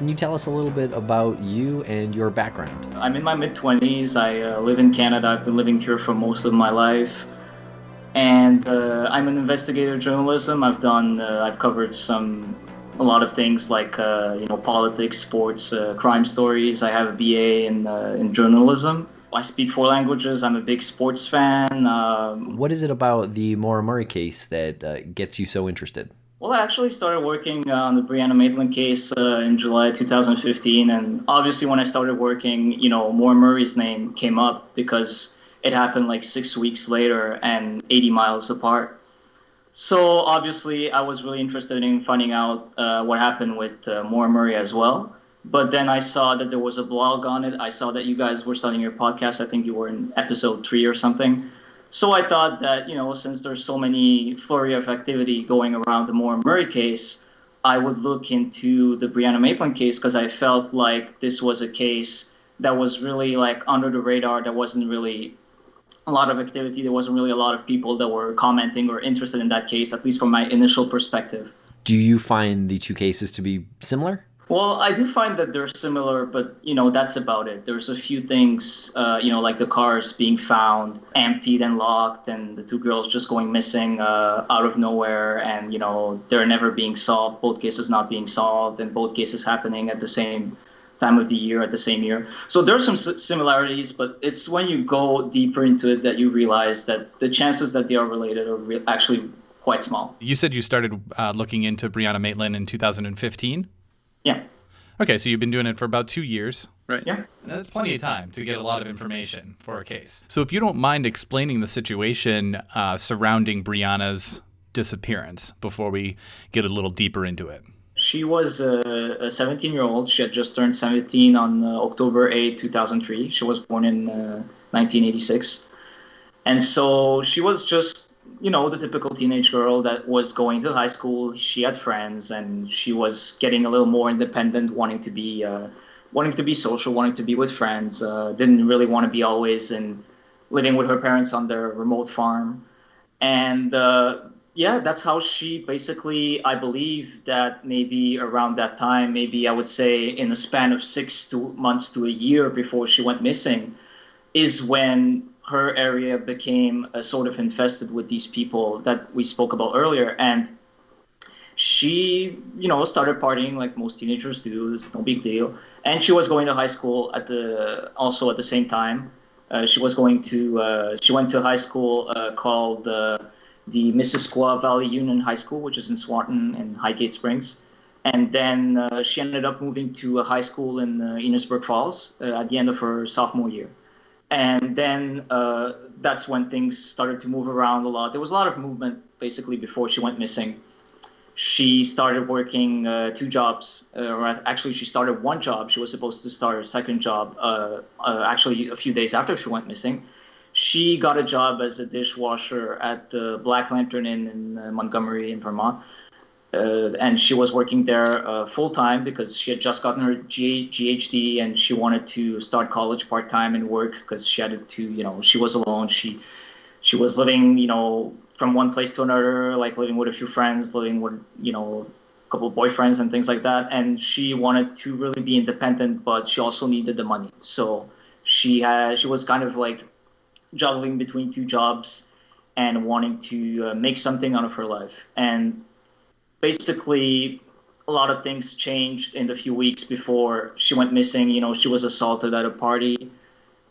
Can you tell us a little bit about you and your background? I'm in my mid-20s. I live in Canada. I've been living here for most of my life. And I'm an investigative journalism. I've covered a lot of things like, politics, sports, crime stories. I have a BA in journalism. I speak 4 languages. I'm a big sports fan. What is it about the Maura Murray case that gets you so interested? Well, I actually started working on the Brianna Maitland case in July 2015, and obviously when I started working, Maura Murray's name came up because it happened like 6 weeks later and 80 miles apart. So obviously I was really interested in finding out what happened with Maura Murray as well. But then I saw that there was a blog on it. I saw that you guys were starting your podcast. I think you were in episode 3 or something. So I thought that, since there's so many flurry of activity going around the Maura Murray case, I would look into the Brianna Maitland case because I felt like this was a case that was really like under the radar. There wasn't really a lot of activity. There wasn't really a lot of people that were commenting or interested in that case, at least from my initial perspective. Do you find the two cases to be similar? Well, I do find that they're similar, but that's about it. There's a few things, like the cars being found emptied and locked, and the two girls just going missing out of nowhere, and they're never being solved. Both cases not being solved, and both cases happening at the same time of the year, at the same year. So there's some similarities, but it's when you go deeper into it that you realize that the chances that they are related are actually quite small. You said you started looking into Brianna Maitland in 2015? Yeah. Okay, so you've been doing it for about 2 years. Right. Yeah. That's plenty of time to get a lot of information for a case. So if you don't mind explaining the situation surrounding Brianna's disappearance before we get a little deeper into it. She was a 17-year-old. She had just turned 17 on October 8, 2003. She was born in 1986. And so she was just, the typical teenage girl that was going to high school. She had friends, and she was getting a little more independent, wanting to be social, wanting to be with friends. Didn't really want to be always living with her parents on their remote farm. And that's how she basically, I believe that maybe around that time, maybe I would say in a span of 6 months to a year before she went missing, is when her area became sort of infested with these people that we spoke about earlier. And she, started partying like most teenagers do. It's no big deal. And she was going to high school also at the same time. She went to a high school called the Missisquoi Valley Union High School, which is in Swanton and Highgate Springs. And then she ended up moving to a high school in Enosburg Falls at the end of her sophomore year. And then that's when things started to move around a lot. There was a lot of movement basically before she went missing. She started working 2 jobs, or actually she started 1 job. She was supposed to start her second job actually a few days after she went missing. She got a job as a dishwasher at the Black Lantern Inn in Montgomery in Vermont. And she was working there full-time because she had just gotten her GHD and she wanted to start college part-time and work because she had to, she was alone. She was living, from one place to another, like living with a few friends, living with, a couple of boyfriends and things like that. And she wanted to really be independent, but she also needed the money. So she was kind of like juggling between 2 jobs and wanting to make something out of her life. And basically, a lot of things changed in the few weeks before she went missing. She was assaulted at a party.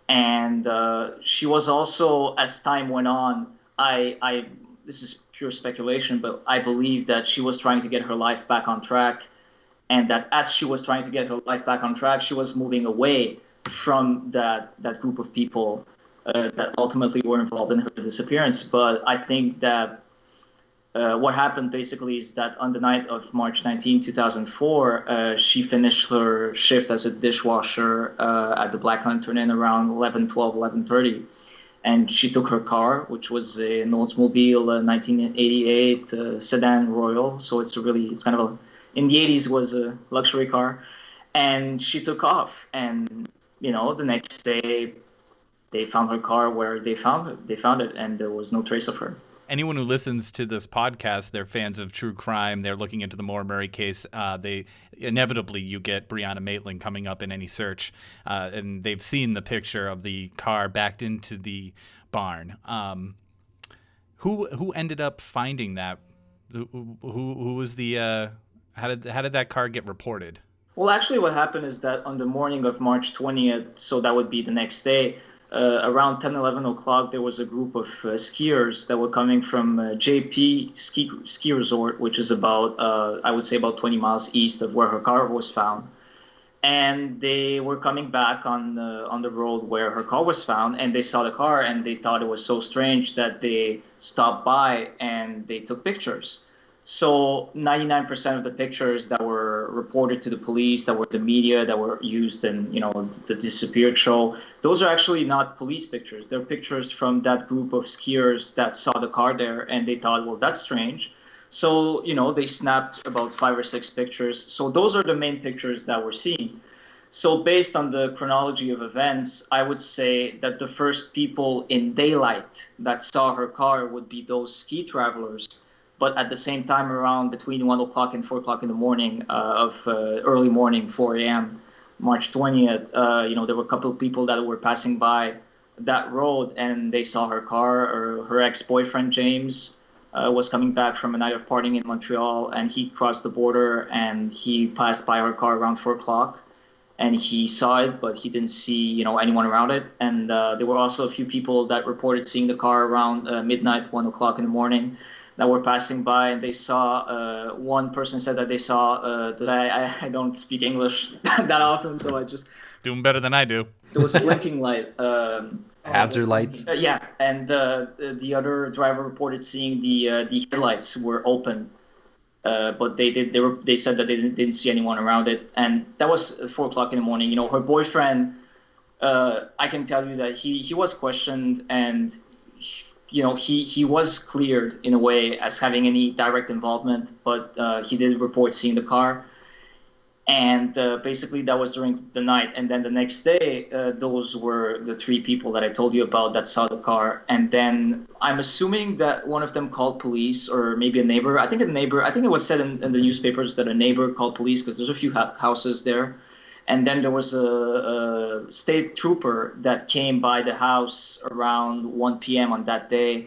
And she was also, as time went on, this is pure speculation, but I believe that she was trying to get her life back on track. And that as she was trying to get her life back on track, she was moving away from that group of people that ultimately were involved in her disappearance. But I think that what happened basically is that on the night of March 19, 2004, she finished her shift as a dishwasher at the Black Lantern Inn around 11:12, 11:30. And she took her car, which was an Oldsmobile 1988 sedan Royal. So it's kind of in the 80s was a luxury car. And she took off. And, the next day they found her car where they found it, and there was no trace of her. anyone who listens to this podcast, they're fans of true crime. They're looking into the Maura Murray case. They inevitably you get Brianna Maitland coming up in any search, and they've seen the picture of the car backed into the barn. Who ended up finding that? Who was the? How did that car get reported? Well, actually, what happened is that on the morning of March 20th, so that would be the next day, around 10, 11 o'clock, there was a group of skiers that were coming from JP Ski Resort, which is about, I would say, about 20 miles east of where her car was found. And they were coming back on the road where her car was found, and they saw the car, and they thought it was so strange that they stopped by and they took pictures. So 99% of the pictures that were reported to the police, that were the media, that were used in, the Disappeared show, those are actually not police pictures. They're pictures from that group of skiers that saw the car there, and they thought, well, that's strange. So, they snapped about 5 or 6 pictures. So those are the main pictures that we're seeing. So based on the chronology of events, I would say that the first people in daylight that saw her car would be those ski travelers. But at the same time, around between 1 o'clock and 4 o'clock in the morning early morning, 4 a.m., March 20th, there were a couple of people that were passing by that road, and they saw her car, or her ex-boyfriend, James, was coming back from a night of partying in Montreal, and he crossed the border, and he passed by her car around 4 o'clock, and he saw it, but he didn't see, anyone around it. And there were also a few people that reported seeing the car around midnight, 1 o'clock in the morning, that were passing by, and they saw, one person said that they saw, I don't speak English that often, so I just... Doing better than I do. There was a blinking light. Hazard lights? Yeah, and the other driver reported seeing the headlights were open, but they said that they didn't see anyone around it, and that was 4 o'clock in the morning. Her boyfriend, I can tell you that he was questioned, and he was cleared in a way as having any direct involvement, but he did report seeing the car. And basically that was during the night. And then the next day, those were the 3 people that I told you about that saw the car. And then I'm assuming that one of them called police, or maybe a neighbor. I think it was said in the newspapers that a neighbor called police, because there's a few houses there. And then there was a state trooper that came by the house around 1 p.m. on that day,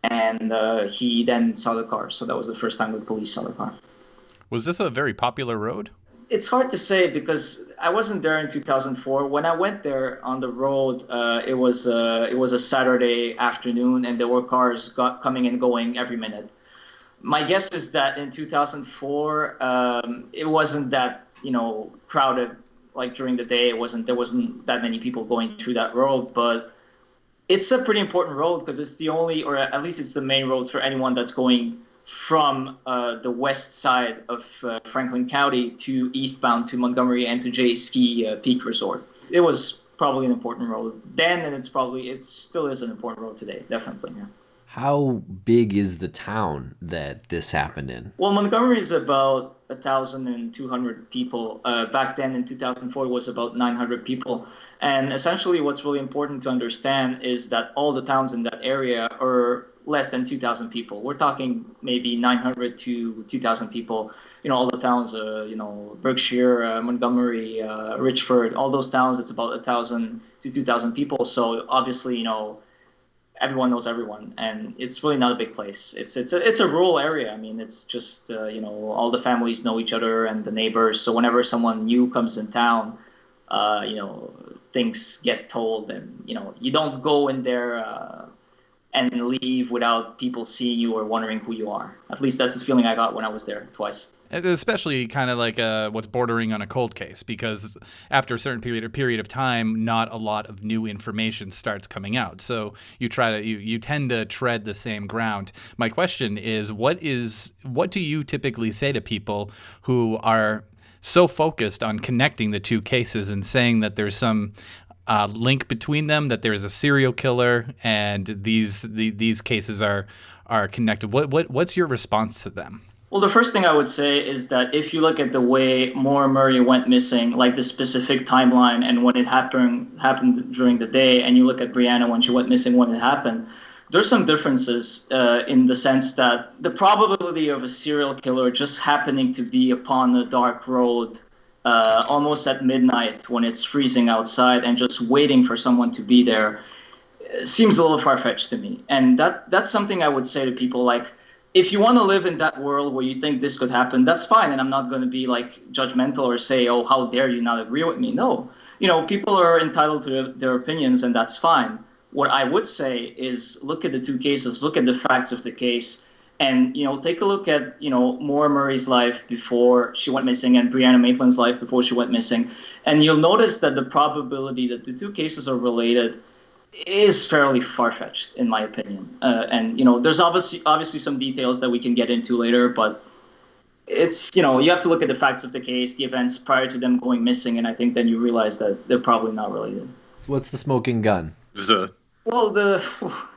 and he then saw the car. So that was the first time the police saw the car. Was this a very popular road? It's hard to say because I wasn't there in 2004. When I went there on the road, it was a Saturday afternoon, and there were cars coming and going every minute. My guess is that in 2004, it wasn't that crowded like during the day. There wasn't that many people going through that road, but it's a pretty important road because it's the only, or at least it's the main road for anyone that's going from the west side of Franklin County to eastbound to Montgomery and to Jay Ski Peak Resort. It was probably an important road then, and it still is an important road today, definitely. Yeah. How big is the town that this happened in? Well, Montgomery is about 1,200 people. Back then in 2004, it was about 900 people. And essentially what's really important to understand is that all the towns in that area are less than 2,000 people. We're talking maybe 900 to 2,000 people. All the towns, Berkshire, Montgomery, Richford, all those towns, it's about 1,000 to 2,000 people. So obviously, everyone knows everyone, and it's really not a big place. It's a rural area. I mean, it's just all the families know each other and the neighbors. So whenever someone new comes in town, things get told, and you don't go in there and leave without people seeing you or wondering who you are. At least that's the feeling I got when I was there twice. Especially kind of like what's bordering on a cold case, because after a certain period of time, not a lot of new information starts coming out. So you tend to tread the same ground. My question is, what do you typically say to people who are so focused on connecting the two cases and saying that there's some link between them, that there's a serial killer and these cases are connected? What's your response to them? Well, the first thing I would say is that if you look at the way Maura Murray went missing, like the specific timeline and when it happened during the day, and you look at Brianna when she went missing when it happened, there's some differences in the sense that the probability of a serial killer just happening to be upon a dark road almost at midnight when it's freezing outside and just waiting for someone to be there seems a little far-fetched to me. And that's something I would say to people, like, if you want to live in that world where you think this could happen, that's fine. And I'm not going to be like judgmental or say, oh, how dare you not agree with me? No, people are entitled to their opinions, and that's fine. What I would say is look at the two cases, look at the facts of the case, and, take a look at, Maura Murray's life before she went missing and Brianna Maitland's life before she went missing. And you'll notice that the probability that the two cases are related is fairly far-fetched, in my opinion. And there's obviously some details that we can get into later, but it's, you have to look at the facts of the case, the events prior to them going missing, and I think then you realize that they're probably not related. What's the smoking gun? Well, the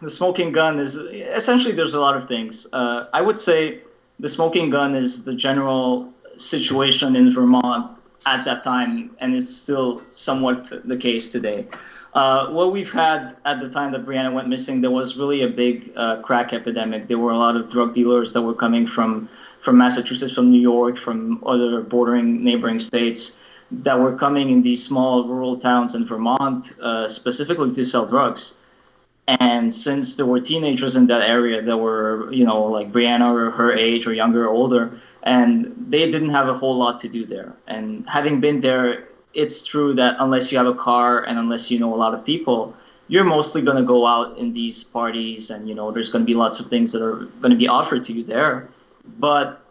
smoking gun is essentially, there's a lot of things. I would say the smoking gun is the general situation in Vermont at that time, and it's still somewhat the case today. What we've had at the time that Brianna went missing, there was really a big crack epidemic. There were a lot of drug dealers that were coming from Massachusetts, from New York, from other bordering neighboring states that were coming in these small rural towns in Vermont, specifically to sell drugs. And since there were teenagers in that area that were, like Brianna or her age or younger or older, and they didn't have a whole lot to do there. And having been there, it's true that unless you have a car and unless you know a lot of people, you're mostly going to go out in these parties and, there's going to be lots of things that are going to be offered to you there. But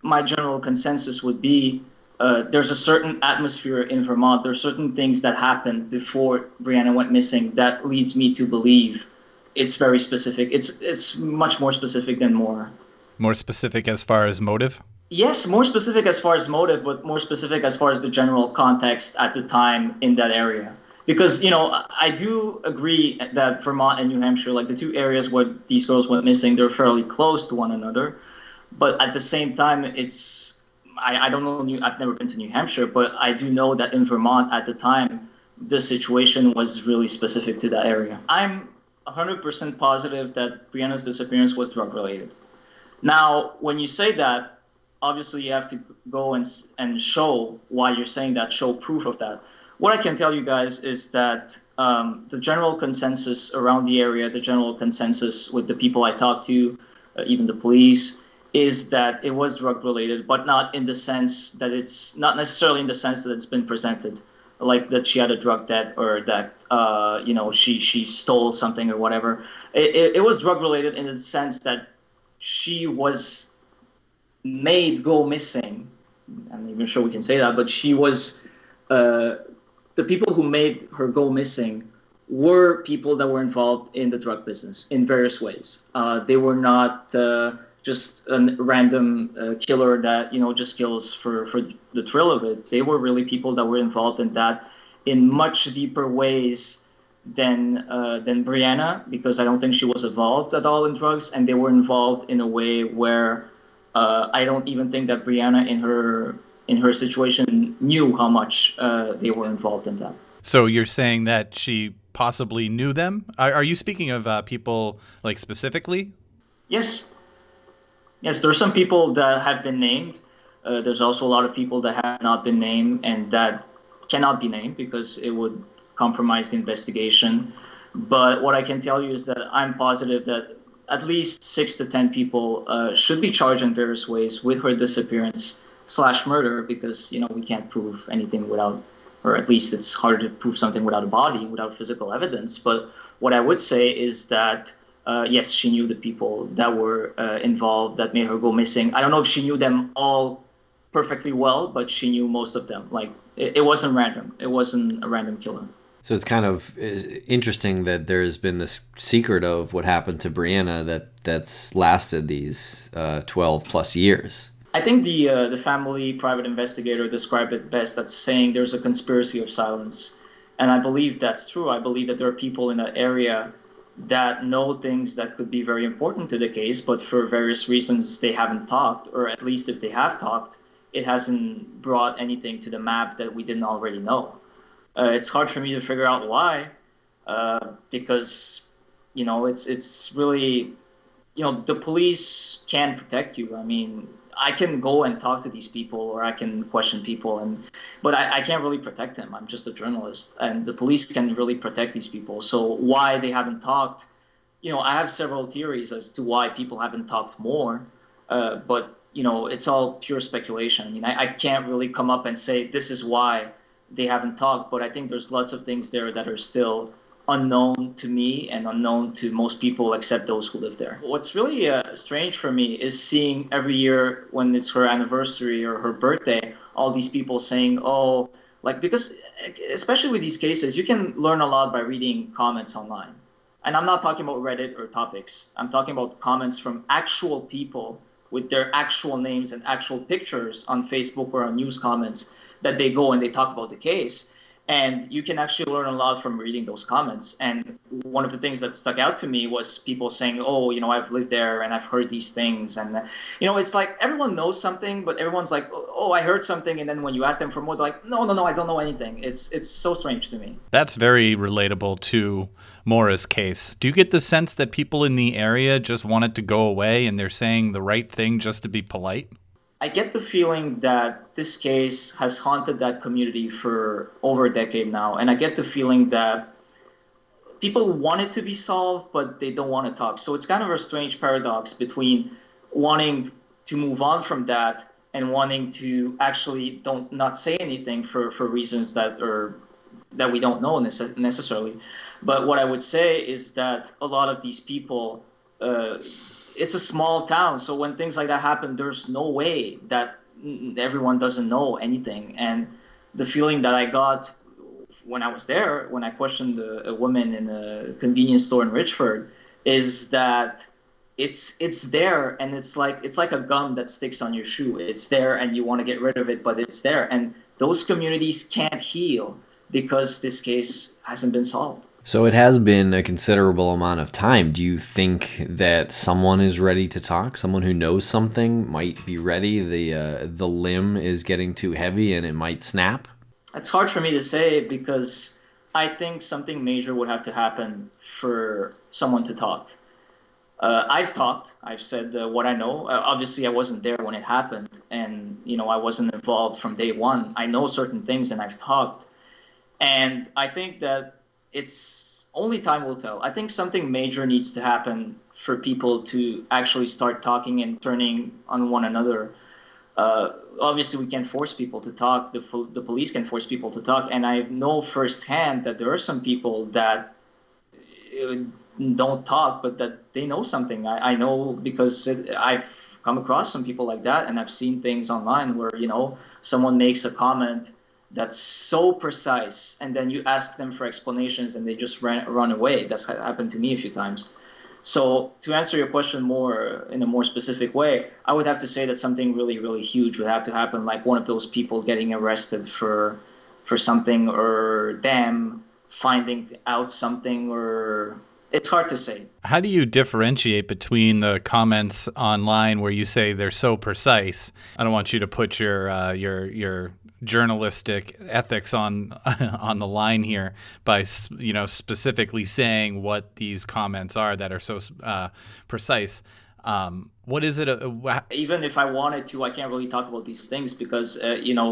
my general consensus would be there's a certain atmosphere in Vermont. There's certain things that happened before Brianna went missing that leads me to believe it's very specific. It's much more specific than Maura. More specific as far as motive? Yes, more specific as far as motive, but more specific as far as the general context at the time in that area. Because, I do agree that Vermont and New Hampshire, like the two areas where these girls went missing, they're fairly close to one another. But at the same time, I don't know, I've never been to New Hampshire, but I do know that in Vermont at the time, the situation was really specific to that area. I'm 100% positive that Brianna's disappearance was drug-related. Now, when you say that, obviously you have to go and show why you're saying that, show proof of that. What I can tell you guys is that the general consensus around the area, the general consensus with the people I talked to, even the police, is that it was drug related, but not in the sense that it's not necessarily in the sense that it's been presented, like that she had a drug debt or that she stole something or whatever. It was drug related in the sense that she was made go missing. I'm not even sure we can say that, but she was the people who made her go missing were people that were involved in the drug business in various ways. They were not just a random killer that just kills for the thrill of it. They were really people that were involved in that in much deeper ways than Brianna, because I don't think she was involved at all in drugs, and they were involved in a way where I don't even think that Brianna in her situation knew how much they were involved in that. So you're saying that she possibly knew them? Are you speaking of people like specifically? Yes. Yes, there are some people that have been named. There's also a lot of people that have not been named and that cannot be named because it would compromise the investigation. But what I can tell you is that I'm positive that at least 6 to 10 people should be charged in various ways with her disappearance / murder, because we can't prove anything without, or at least it's hard to prove something without a body, without physical evidence. But what I would say is that yes, she knew the people that were involved that made her go missing. I don't know if she knew them all perfectly well, but she knew most of them. Like it wasn't random. It wasn't a random killer. So it's kind of interesting that there's been this secret of what happened to Brianna that's lasted these 12 plus years. I think the family private investigator described it best as saying there's a conspiracy of silence. And I believe that's true. I believe that there are people in that area that know things that could be very important to the case, but for various reasons they haven't talked, or at least if they have talked, it hasn't brought anything to the map that we didn't already know. It's hard for me to figure out why, because it's really, the police can protect you. I mean, I can go and talk to these people, or I can question people, but I can't really protect them. I'm just a journalist, and the police can really protect these people. So why they haven't talked, I have several theories as to why people haven't talked more, but it's all pure speculation. I mean, I can't really come up and say this is why they haven't talked, but I think there's lots of things there that are still unknown to me and unknown to most people except those who live there. What's really strange for me is seeing every year when it's her anniversary or her birthday, all these people saying, oh, like, because especially with these cases, you can learn a lot by reading comments online. And I'm not talking about Reddit or topics. I'm talking about comments from actual people with their actual names and actual pictures on Facebook or on news comments that they go and they talk about the case. And you can actually learn a lot from reading those comments. And one of the things that stuck out to me was people saying, oh, I've lived there and I've heard these things. And, it's like everyone knows something, but everyone's like, oh, I heard something. And then when you ask them for more, they're like, no, I don't know anything. It's so strange to me. That's very relatable to Maura's case. Do you get the sense that people in the area just want it to go away and they're saying the right thing just to be polite? I get the feeling that this case has haunted that community for over a decade now. And I get the feeling that people want it to be solved, but they don't want to talk. So it's kind of a strange paradox between wanting to move on from that and wanting to actually not say anything for reasons that we don't know necessarily. But what I would say is that a lot of these people, it's a small town, so when things like that happen, there's no way that everyone doesn't know anything. And the feeling that I got when I was there, when I questioned a woman in a convenience store in Richford, is that it's there, and it's like a gum that sticks on your shoe. It's there, and you want to get rid of it, but it's there. And those communities can't heal because this case hasn't been solved. So it has been a considerable amount of time. Do you think that someone is ready to talk? Someone who knows something might be ready? The limb is getting too heavy and it might snap? It's hard for me to say because I think something major would have to happen for someone to talk. I've talked. I've said what I know. Obviously, I wasn't there when it happened, and I wasn't involved from day one. I know certain things, and I've talked. And I think that it's only time will tell. I think something major needs to happen for people to actually start talking and turning on one another. Obviously, we can't force people to talk. The police can force people to talk. And I know firsthand that there are some people that don't talk, but that they know something. I know because I've come across some people like that, and I've seen things online where, someone makes a comment that's so precise, and then you ask them for explanations and they just run away. That's happened to me a few times. So to answer your question in a more specific way, I would have to say that something really, really huge would have to happen, like one of those people getting arrested for something, or them finding out something, or it's hard to say. How do you differentiate between the comments online where you say they're so precise? I don't want you to put your journalistic ethics on the line here by specifically saying what these comments are that are so precise. What is it? Even if I wanted to, I can't really talk about these things because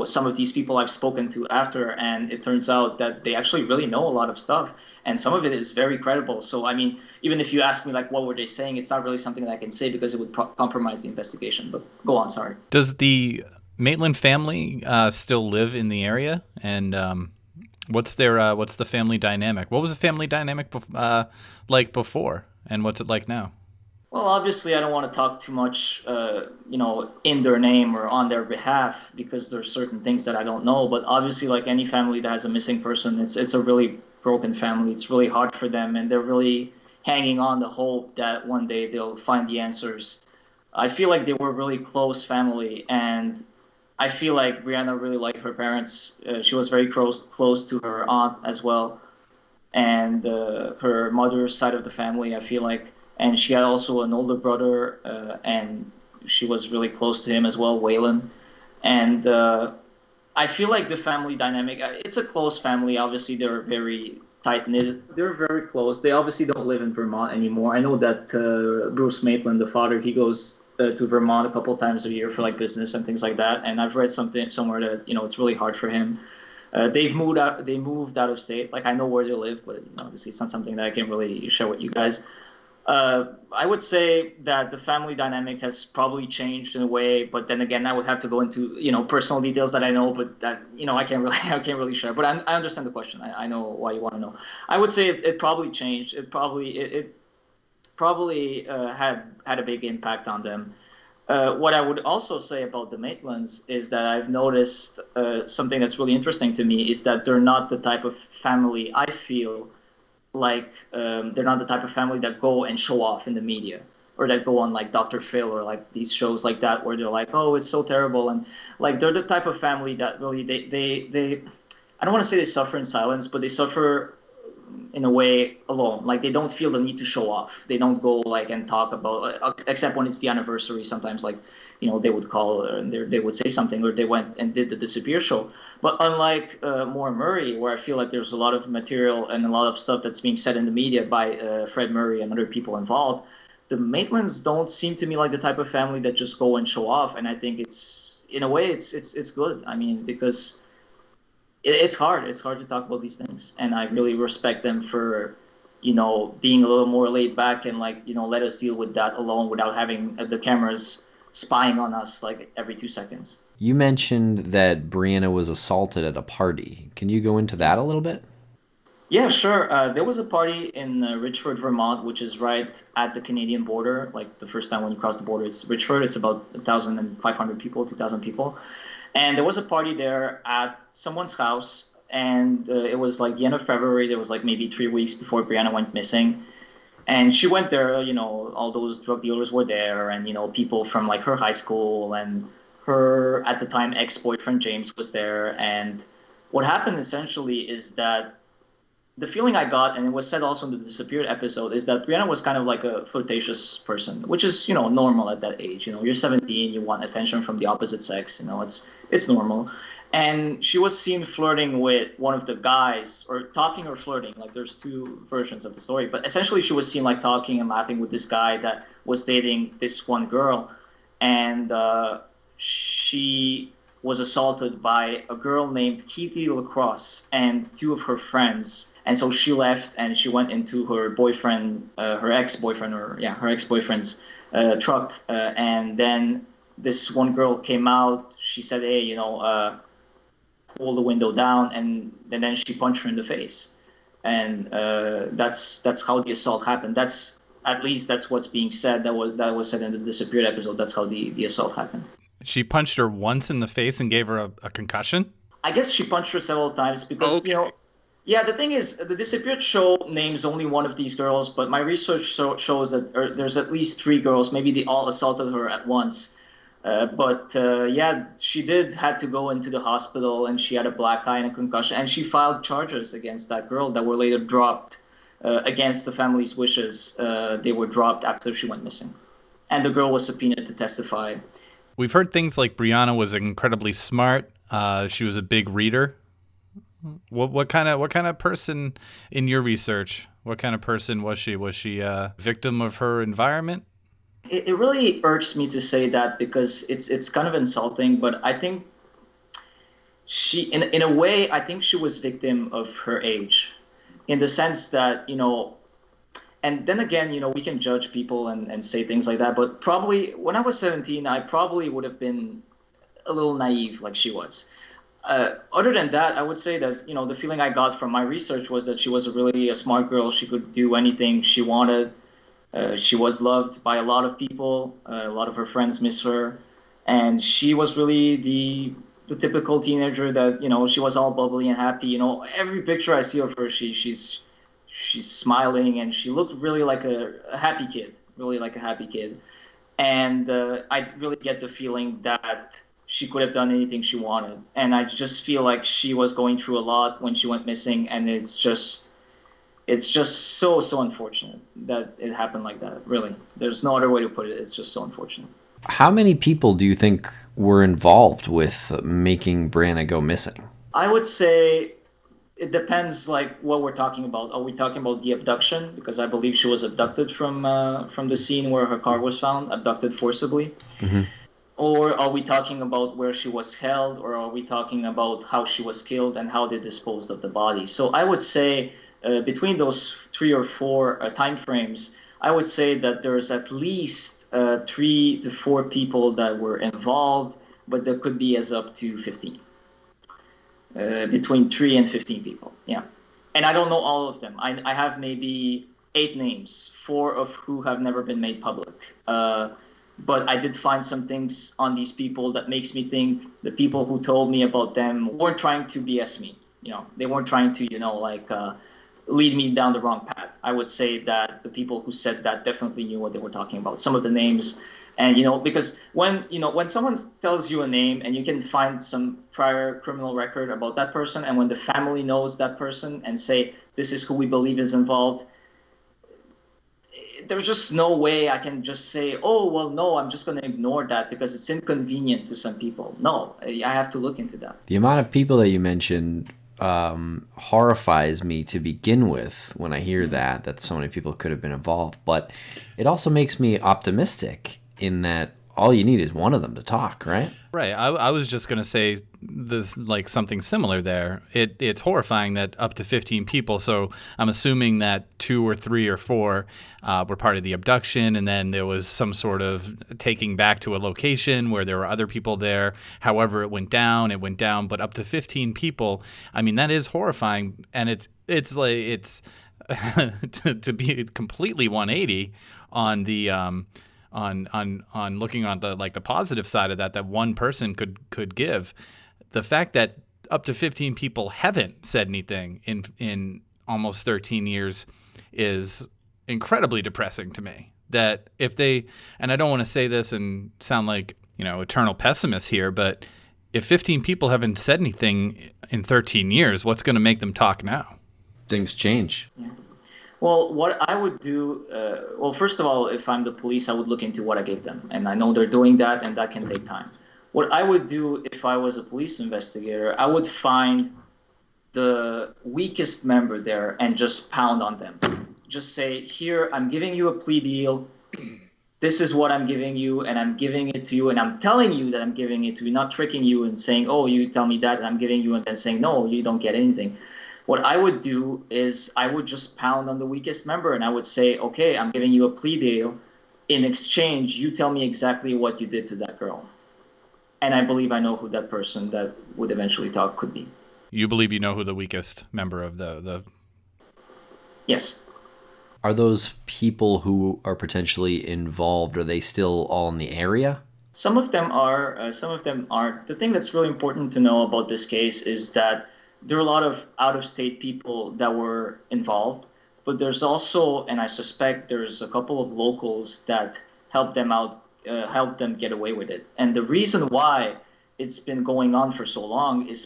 some of these people I've spoken to after, and it turns out that they actually really know a lot of stuff, and some of it is very credible. So I mean, even if you ask me like what were they saying, it's not really something that I can say because it would compromise the investigation. But go on, sorry. Does the Maitland family still live in the area, and what's the family dynamic? What was the family dynamic like before, and what's it like now? Well, obviously, I don't want to talk too much, in their name or on their behalf because there's certain things that I don't know. But obviously, like any family that has a missing person, it's a really broken family. It's really hard for them, and they're really hanging on the hope that one day they'll find the answers. I feel like they were really close family, and I feel like Brianna really liked her parents. She was very close to her aunt as well, and her mother's side of the family, I feel like. And she had also an older brother, and she was really close to him as well, Waylon. And I feel like the family dynamic, it's a close family. Obviously, they're very tight-knit. They're very close. They obviously don't live in Vermont anymore. I know that Bruce Maitland, the father, he goes to Vermont a couple of times a year for like business and things like that. And I've read something somewhere that it's really hard for him. They've moved out. They moved out of state. Like I know where they live, but obviously it's not something that I can really share with you guys. I would say that the family dynamic has probably changed in a way, but then again, I would have to go into personal details that I know, but that I can't really I can't really share. But I understand the question. I know why you want to know. I would say it probably changed. It probably had a big impact on them. What I would also say about the Maitlands is that I've noticed something that's really interesting to me is that they're not the type of family I feel like they're not the type of family that go and show off in the media or that go on like Dr. Phil or like these shows like that where they're like, oh, it's so terrible. And like they're the type of family that really they I don't want to say they suffer in silence, but they suffer in a way alone. Like they don't feel the need to show off. They don't go like and talk about except when it's the anniversary. Sometimes like they would call and they would say something, or they went and did the Disappear show. But unlike Maura Murray, where I feel like there's a lot of material and a lot of stuff that's being said in the media by Fred Murray and other people involved, the Maitlands don't seem to me like the type of family that just go and show off. And I think it's in a way it's good. I mean, because it's hard. It's hard to talk about these things, and I really respect them for being a little more laid back and like let us deal with that alone without having the cameras spying on us like every 2 seconds. You mentioned that Brianna was assaulted at a party. Can you go into that a little bit? Yeah, sure. There was a party in Richford, Vermont, which is right at the Canadian border. Like the first time when you cross the border, it's Richford. It's about 1,500 people, 2,000 people. And there was a party there at someone's house. And it was like the end of February. There was like maybe 3 weeks before Brianna went missing. And she went there, all those drug dealers were there, and, people from like her high school, and her, at the time, ex-boyfriend James was there. And what happened essentially is that the feeling I got, and it was said also in the Disappeared episode, is that Brianna was kind of like a flirtatious person, which is, normal at that age. You're 17, you want attention from the opposite sex, it's normal. And she was seen flirting with one of the guys, or talking or flirting. Like there's two versions of the story, but essentially she was seen like talking and laughing with this guy that was dating this one girl, and she was assaulted by a girl named Keithy LaCrosse and two of her friends. And so she left and she went into her boyfriend, her ex-boyfriend's truck, and then this one girl came out. She said, "Hey, pull the window down," and then she punched her in the face, and that's how the assault happened. That's what's being said. That was said in the Disappeared episode. That's how the assault happened. She punched her once in the face and gave her a concussion? I guess she punched her several times because yeah. The thing is, the Disappeared show names only one of these girls, but my research shows that there's at least 3 girls. Maybe they all assaulted her at once. But she had to go into the hospital, and she had a black eye and a concussion, and she filed charges against that girl that were later dropped against the family's wishes. They were dropped after she went missing, and the girl was subpoenaed to testify. We've heard things like Brianna was incredibly smart. She was a big reader. What kind of person in your research? What kind of person was she? Was she a victim of her environment? It really irks me to say that because it's kind of insulting, but I think she, in a way, I think she was victim of her age, in the sense that, and then again, we can judge people and say things like that, but probably when I was 17, I probably would have been a little naive like she was. Other than that, I would say that, the feeling I got from my research was that she was really a smart girl. She could do anything she wanted. She was loved by a lot of people. A lot of her friends miss her, and she was really the typical teenager that she was all bubbly and happy. Every picture I see of her, she's smiling, and she looked really like a happy kid, And I really get the feeling that she could have done anything she wanted, and I just feel like she was going through a lot when she went missing, and it's just so unfortunate that it happened like that. Really, there's no other way to put it. It's just so unfortunate. How many people do you think were involved with making Brianna go missing? I would say it depends like what we're talking about. Are we talking about the abduction? Because I believe she was abducted from the scene where her car was found, abducted forcibly. Mm-hmm. Or are we talking about where she was held, or are we talking about how she was killed and how they disposed of the body? So I would say between those 3 or 4 time frames, I would say that there's at least 3 to 4 people that were involved, but there could be as up to 15. Between 3 and 15 people, yeah. And I don't know all of them. I have maybe 8 names, 4 of who have never been made public. But I did find some things on these people that makes me think the people who told me about them weren't trying to BS me. They weren't trying to, lead me down the wrong path. I would say that the people who said that definitely knew what they were talking about. Some of the names, and because when someone tells you a name and you can find some prior criminal record about that person, and when the family knows that person and say this is who we believe is involved, there's just no way I can just say, oh, well, no, I'm just going to ignore that because it's inconvenient to some people. No, I have to look into that. The amount of people that you mentioned horrifies me to begin with when I hear that so many people could have been involved. But it also makes me optimistic in that all you need is one of them to talk, right? Right. I was just going to say this, like something similar there. It's horrifying that up to 15 people. So I'm assuming that 2 or 3 or 4 were part of the abduction, and then there was some sort of taking back to a location where there were other people there. However, it went down. But up to 15 people. I mean, that is horrifying, and it's to be completely 180 on the on looking on the positive side of that one person could give. The fact that up to 15 people haven't said anything in almost 13 years is incredibly depressing to me. That if they, and I don't want to say this and sound like, eternal pessimist here, but if 15 people haven't said anything in 13 years, what's going to make them talk now? Things change. Yeah. Well, what I would do, first of all, if I'm the police, I would look into what I gave them. And I know they're doing that, and that can take time. What I would do if I was a police investigator, I would find the weakest member there and just pound on them. Just say, here, I'm giving you a plea deal. This is what I'm giving you, and I'm giving it to you, and I'm telling you that I'm giving it to you, not tricking you and saying, oh, you tell me that, and I'm giving you, and then saying, no, you don't get anything. What I would do is I would just pound on the weakest member, and I would say, okay, I'm giving you a plea deal. In exchange, you tell me exactly what you did to that girl. And I believe I know who that person that would eventually talk could be. You believe you know who the weakest member of the... Yes. Are those people who are potentially involved, are they still all in the area? Some of them are, some of them aren't. The thing that's really important to know about this case is that there are a lot of out-of-state people that were involved, but there's also, and I suspect there's a couple of locals that helped them out, helped them get away with it. And the reason why it's been going on for so long is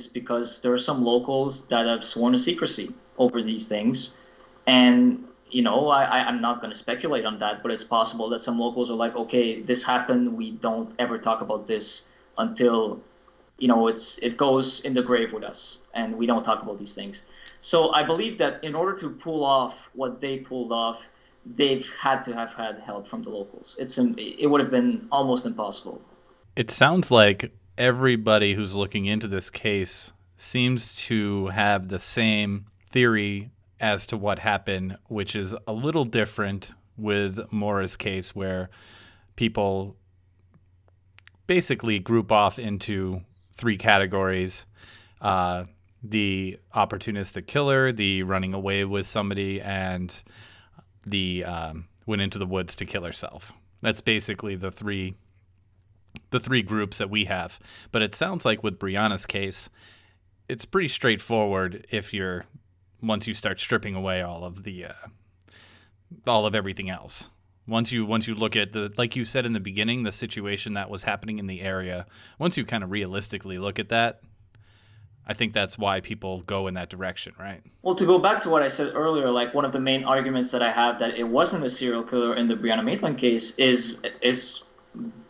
because there are some locals that have sworn to secrecy over these things. And, I'm not going to speculate on that, but it's possible that some locals are like, okay, this happened. We don't ever talk about this until it goes in the grave with us, and we don't talk about these things. So I believe that in order to pull off what they pulled off, they've had to have had help from the locals. It would have been almost impossible. It sounds like everybody who's looking into this case seems to have the same theory as to what happened, which is a little different with Maura's case, where people basically group off into 3 categories: the opportunistic killer, the running away with somebody, and the went into the woods to kill herself. That's basically the three groups that we have. But it sounds like with Brianna's case, it's pretty straightforward once you start stripping away all of everything else. Once you look at like you said in the beginning, the situation that was happening in the area, once you kind of realistically look at that, I think that's why people go in that direction, right? Well, to go back to what I said earlier, like one of the main arguments that I have that it wasn't a serial killer in the Brianna Maitland case is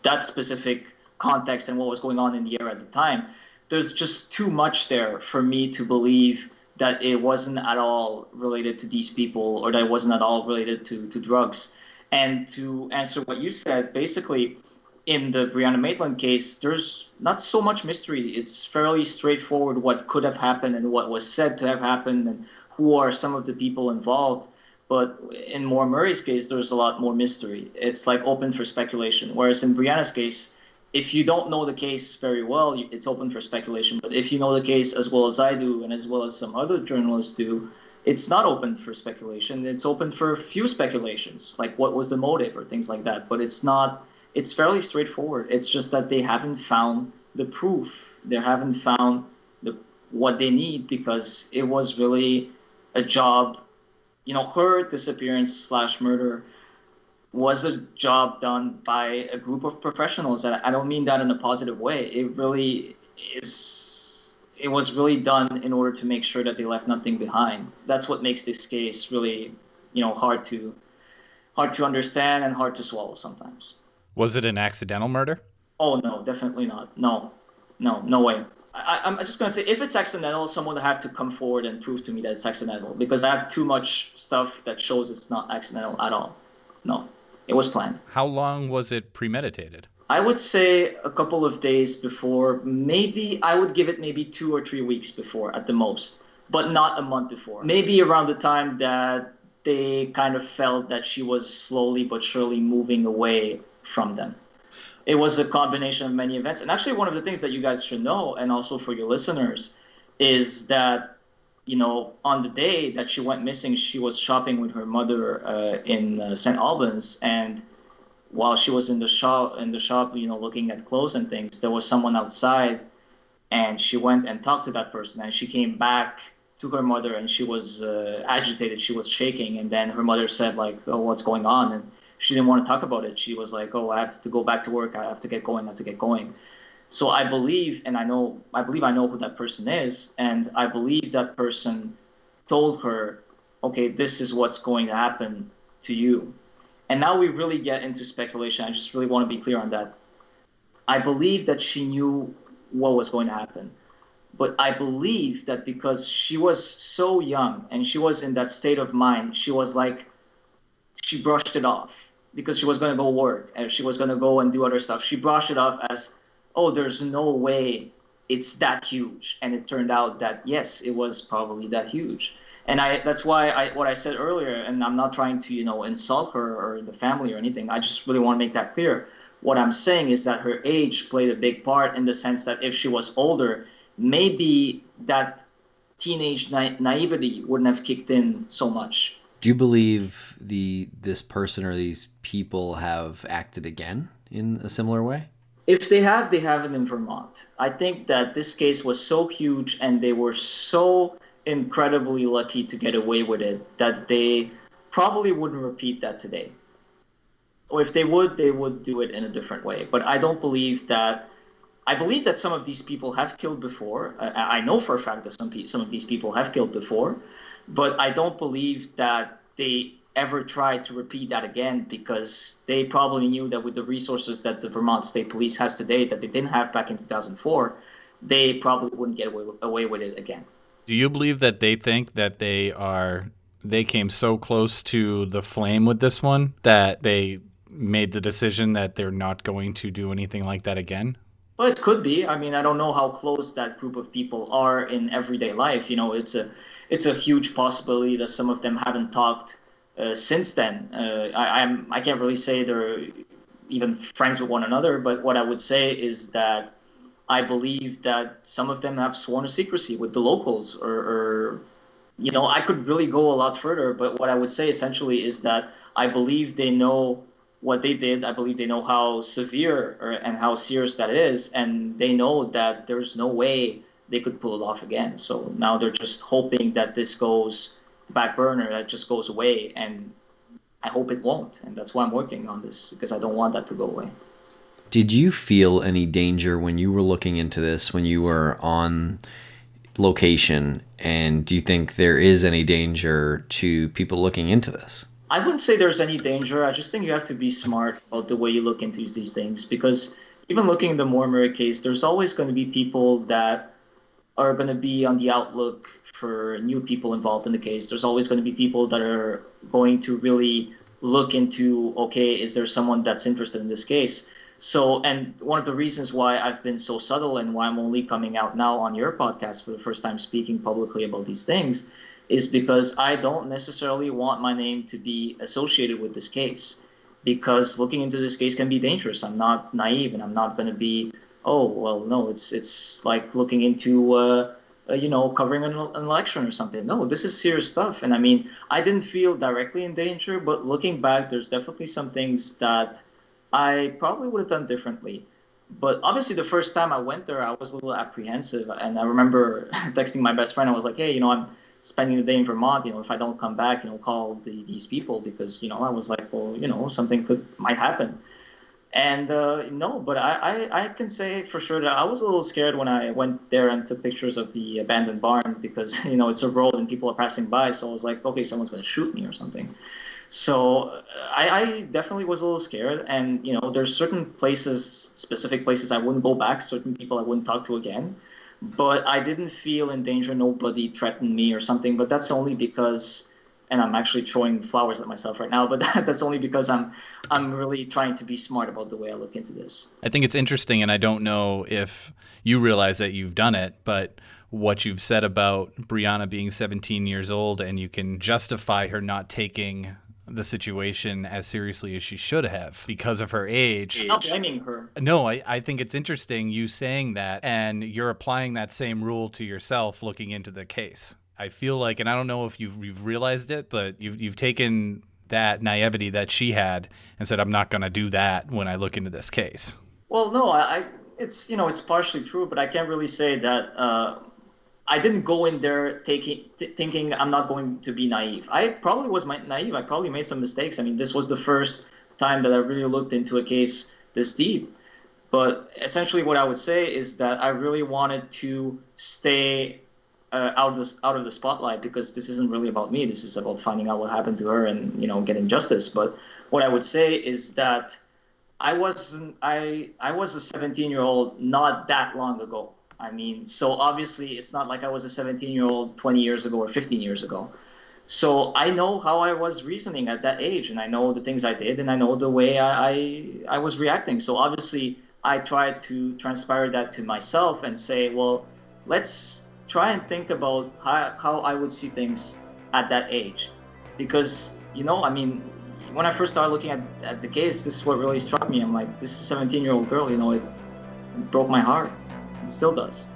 that specific context and what was going on in the area at the time. There's just too much there for me to believe that it wasn't at all related to these people, or that it wasn't at all related to drugs. And to answer what you said, basically, in the Brianna Maitland case, there's not so much mystery. It's fairly straightforward what could have happened and what was said to have happened and who are some of the people involved. But in Maura Murray's case, there's a lot more mystery. It's like open for speculation. Whereas in Brianna's case, if you don't know the case very well, it's open for speculation. But if you know the case as well as I do and as well as some other journalists do, it's not open for speculation. It's open for few speculations, like what was the motive or things like that. But it's not. It's fairly straightforward. It's just that they haven't found the proof. They haven't found what they need, because it was really a job. Her disappearance / murder was a job done by a group of professionals. And I don't mean that in a positive way. It really is. It was really done in order to make sure that they left nothing behind. That's what makes this case really, hard to understand and hard to swallow sometimes. Was it an accidental murder? Oh, no, definitely not. No way. I'm just going to say, if it's accidental, someone would have to come forward and prove to me that it's accidental, because I have too much stuff that shows it's not accidental at all. No, it was planned. How long was it premeditated? I would say a couple of days before. Maybe I would give it maybe 2 or 3 weeks before at the most, but not a month before. Maybe around the time that they kind of felt that she was slowly but surely moving away from them. It was a combination of many events. And actually, one of the things that you guys should know, and also for your listeners, is that, on the day that she went missing, she was shopping with her mother in St. Albans. And while she was in the shop, looking at clothes and things, there was someone outside, and she went and talked to that person. And she came back to her mother, and she was agitated. She was shaking. And then her mother said, like, "Oh, what's going on?" And she didn't want to talk about it. She was like, "Oh, I have to go back to work. I have to get going. So I believe I know who that person is. And I believe that person told her, "Okay, this is what's going to happen to you." And now we really get into speculation. I just really want to be clear on that. I believe that she knew what was going to happen. But I believe that because she was so young and she was in that state of mind, she brushed it off. Because she was going to go work and she was going to go and do other stuff. She brushed it off as, "Oh, there's no way it's that huge." And it turned out that, yes, it was probably that huge. And that's why what I said earlier, and I'm not trying to, insult her or the family or anything. I just really want to make that clear. What I'm saying is that her age played a big part, in the sense that if she was older, maybe that teenage naivety wouldn't have kicked in so much. Do you believe this person or these people have acted again in a similar way? If they have it in Vermont. I think that this case was so huge and they were so incredibly lucky to get away with it that they probably wouldn't repeat that today. Or if they would do it in a different way. But I don't believe that. I believe that some of these people have killed before. I know for a fact that some of these people have killed before. But I don't believe that they ever tried to repeat that again, because they probably knew that with the resources that the Vermont State Police has today that they didn't have back in 2004, they probably wouldn't get away with it again. Do you believe that they think that they came so close to the flame with this one that they made the decision that they're not going to do anything like that again? Well, it could be. I mean, I don't know how close that group of people are in everyday life. It's a huge possibility that some of them haven't talked since then. I can't really say they're even friends with one another, but what I would say is that I believe that some of them have sworn to secrecy with the locals, or I could really go a lot further, but what I would say essentially is that I believe they know what they did. I believe they know how severe and how serious that is, and they know that there's no way they could pull it off again. So now they're just hoping that this goes the back burner, that just goes away, and I hope it won't. And that's why I'm working on this, because I don't want that to go away. Did you feel any danger when you were looking into this, when you were on location, and do you think there is any danger to people looking into this? I wouldn't say there's any danger. I just think you have to be smart about the way you look into these things, because even looking at the Maura Murray case, there's always going to be people that are going to be on the outlook for new people involved in the case. There's always going to be people that are going to really look into, okay, is there someone that's interested in this case? So, and one of the reasons why I've been so subtle and why I'm only coming out now on your podcast for the first time speaking publicly about these things is because I don't necessarily want my name to be associated with this case, because looking into this case can be dangerous. I'm not naive, and I'm not going to be, oh, well, no, it's like looking into, covering an election or something. No, this is serious stuff. And I mean, I didn't feel directly in danger, but looking back, there's definitely some things that I probably would have done differently. But obviously, the first time I went there, I was a little apprehensive. And I remember texting my best friend. I was like, hey, I'm spending the day in Vermont. If I don't come back, call these people, because, I was like, well, something might happen. And no, but I can say for sure that I was a little scared when I went there and took pictures of the abandoned barn, because, it's a road and people are passing by. So I was like, okay, someone's going to shoot me or something. So I definitely was a little scared. And, there's certain places, specific places I wouldn't go back, certain people I wouldn't talk to again. But I didn't feel in danger. Nobody threatened me or something. But that's only because, and I'm actually throwing flowers at myself right now, but that's only because I'm really trying to be smart about the way I look into this. I think it's interesting, and I don't know if you realize that you've done it, but what you've said about Brianna being 17 years old, and you can justify her not taking the situation as seriously as she should have because of her age. I'm not blaming her. No, I think it's interesting you saying that, and you're applying that same rule to yourself looking into the case. I feel like, and I don't know if you've realized it, but you've taken that naivety that she had and said, I'm not going to do that when I look into this case. Well, no, it's partially true, but I can't really say that I didn't go in there thinking I'm not going to be naive. I probably was naive. I probably made some mistakes. I mean, this was the first time that I really looked into a case this deep. But essentially what I would say is that I really wanted to stay out of the spotlight, because this isn't really about me. This is about finding out what happened to her and, getting justice. But what I would say is that I was a 17-year-old not that long ago. I mean, so obviously it's not like I was a 17-year-old 20 years ago or 15 years ago. So I know how I was reasoning at that age, and I know the things I did, and I know the way I was reacting. So obviously I tried to transpire that to myself and say, well, let's try and think about how I would see things at that age. Because, I mean, when I first started looking at the case, this is what really struck me. I'm like, this is a 17-year-old girl, it broke my heart. It still does.